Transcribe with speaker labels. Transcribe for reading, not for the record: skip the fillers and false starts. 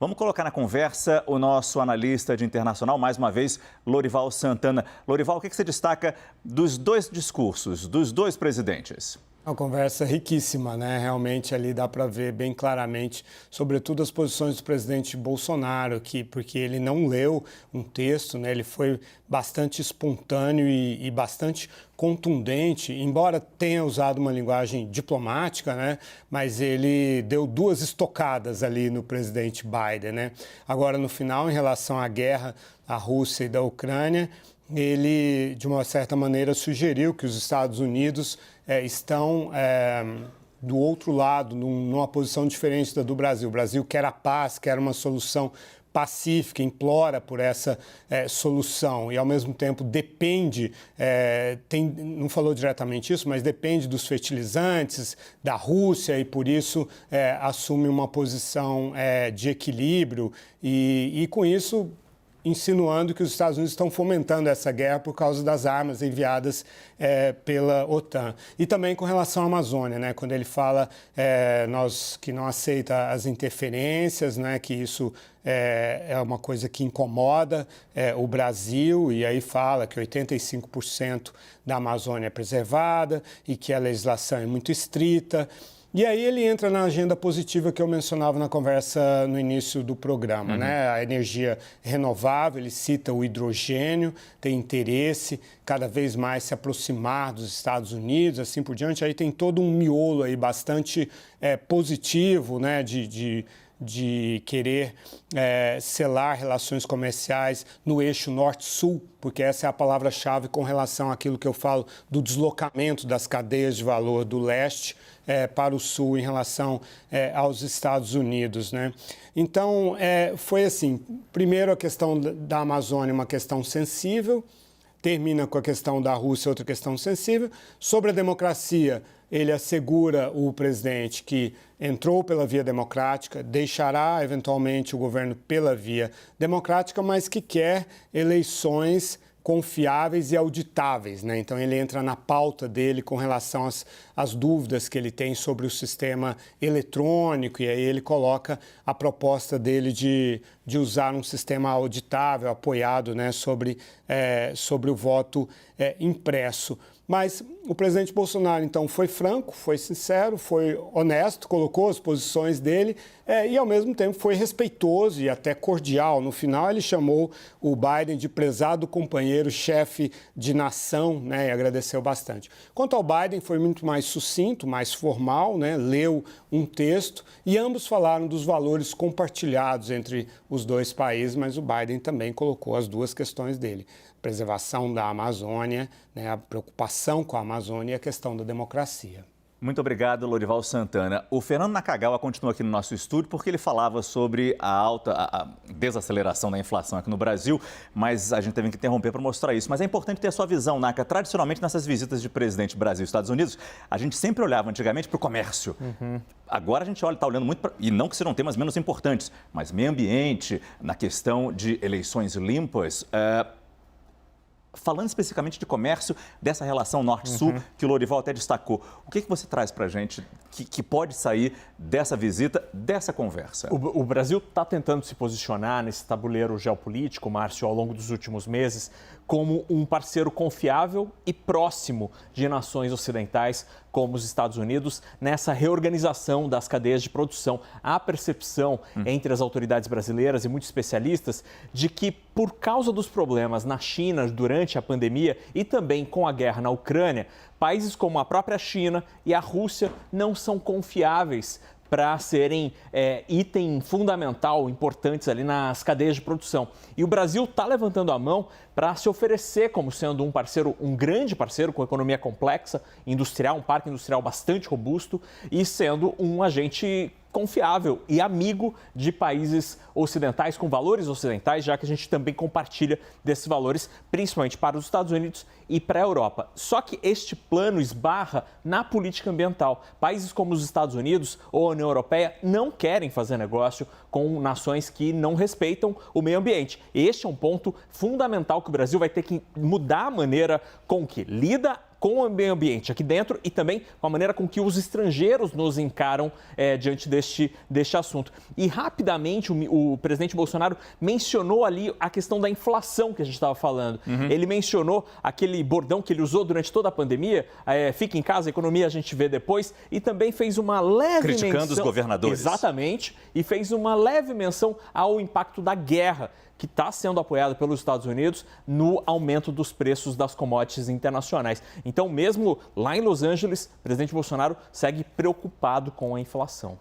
Speaker 1: Vamos colocar na conversa o nosso analista de internacional, mais uma vez, Lorival Santana. Lorival, o que você destaca dos dois discursos, dos dois presidentes?
Speaker 2: Uma conversa riquíssima, né? Realmente ali dá para ver bem claramente, sobretudo as posições do presidente Bolsonaro, porque ele não leu um texto, né? Ele foi bastante espontâneo e bastante contundente, embora tenha usado uma linguagem diplomática, né? Mas ele deu duas estocadas ali no presidente Biden, né? Agora, no final, em relação à guerra da Rússia e da Ucrânia, ele, de uma certa maneira, sugeriu que os Estados Unidos estão do outro lado, numa posição diferente da do Brasil. O Brasil quer a paz, quer uma solução pacífica, implora por essa solução e, ao mesmo tempo, depende, não falou diretamente isso, mas depende dos fertilizantes da Rússia e, por isso, assume uma posição de equilíbrio e, com isso, insinuando que os Estados Unidos estão fomentando essa guerra por causa das armas enviadas pela OTAN. E também com relação à Amazônia, né? Quando ele fala que não aceita as interferências, né? Que isso é uma coisa que incomoda o Brasil, e aí fala que 85% da Amazônia é preservada e que a legislação é muito estrita. E aí ele entra na agenda positiva que eu mencionava na conversa no início do programa, né? A energia renovável, ele cita o hidrogênio, tem interesse cada vez mais se aproximar dos Estados Unidos, assim por diante. Aí tem todo um miolo aí bastante positivo, né? De querer selar relações comerciais no eixo norte-sul, porque essa é a palavra-chave com relação àquilo que eu falo do deslocamento das cadeias de valor do leste para o sul em relação aos Estados Unidos, né? Então, foi assim, primeiro a questão da Amazônia, uma questão sensível, termina com a questão da Rússia, outra questão sensível. Sobre a democracia, ele assegura o presidente que entrou pela via democrática, deixará eventualmente o governo pela via democrática, mas que quer eleições confiáveis e auditáveis, né? Então ele entra na pauta dele com relação às dúvidas que ele tem sobre o sistema eletrônico, e aí ele coloca a proposta dele de usar um sistema auditável, apoiado, né, sobre o voto impresso. Mas o presidente Bolsonaro, então, foi franco, foi sincero, foi honesto, colocou as posições dele e, ao mesmo tempo, foi respeitoso e até cordial. No final, ele chamou o Biden de prezado companheiro, chefe de nação, né, e agradeceu bastante. Quanto ao Biden, foi muito mais sucinto, mais formal, né, leu um texto e ambos falaram dos valores compartilhados entre os dois países, mas o Biden também colocou as duas questões dele. Preservação da Amazônia, né, a preocupação com a Amazônia e a questão da democracia.
Speaker 1: Muito obrigado, Lorival Santana. O Fernando Nakagawa continua aqui no nosso estúdio porque ele falava sobre a desaceleração da inflação aqui no Brasil, mas a gente teve que interromper para mostrar isso. Mas é importante ter a sua visão, Naka. Tradicionalmente, nessas visitas de presidente Brasil e Estados Unidos, a gente sempre olhava antigamente para o comércio. Agora a gente está olhando muito, e não que sejam temas menos importantes, mas meio ambiente, na questão de eleições limpas. Falando especificamente de comércio, dessa relação norte-sul, que o Lorival até destacou, o que você traz para a gente que pode sair dessa visita, dessa conversa?
Speaker 3: O Brasil está tentando se posicionar nesse tabuleiro geopolítico, Márcio, ao longo dos últimos meses, como um parceiro confiável e próximo de nações ocidentais, como os Estados Unidos, nessa reorganização das cadeias de produção. Há percepção entre as autoridades brasileiras e muitos especialistas de que, por causa dos problemas na China durante a pandemia e também com a guerra na Ucrânia, países como a própria China e a Rússia não são confiáveis para serem item fundamental, importantes ali nas cadeias de produção. E o Brasil está levantando a mão para se oferecer como sendo um parceiro, um grande parceiro com economia complexa, industrial, um parque industrial bastante robusto e sendo um agente confiável e amigo de países ocidentais, com valores ocidentais, já que a gente também compartilha desses valores, principalmente para os Estados Unidos e para a Europa. Só que este plano esbarra na política ambiental. Países como os Estados Unidos ou a União Europeia não querem fazer negócio com nações que não respeitam o meio ambiente. Este é um ponto fundamental que o Brasil vai ter que mudar a maneira com que lida com o meio ambiente aqui dentro e também com a maneira com que os estrangeiros nos encaram diante deste assunto. E rapidamente o presidente Bolsonaro mencionou ali a questão da inflação que a gente estava falando. Ele mencionou aquele bordão que ele usou durante toda a pandemia, fica em casa, a economia a gente vê depois, e também fez uma leve
Speaker 1: criticando
Speaker 3: menção,
Speaker 1: os governadores.
Speaker 3: Exatamente, e fez uma leve menção ao impacto da guerra que está sendo apoiada pelos Estados Unidos no aumento dos preços das commodities internacionais. Então, mesmo lá em Los Angeles, o presidente Bolsonaro segue preocupado com a inflação.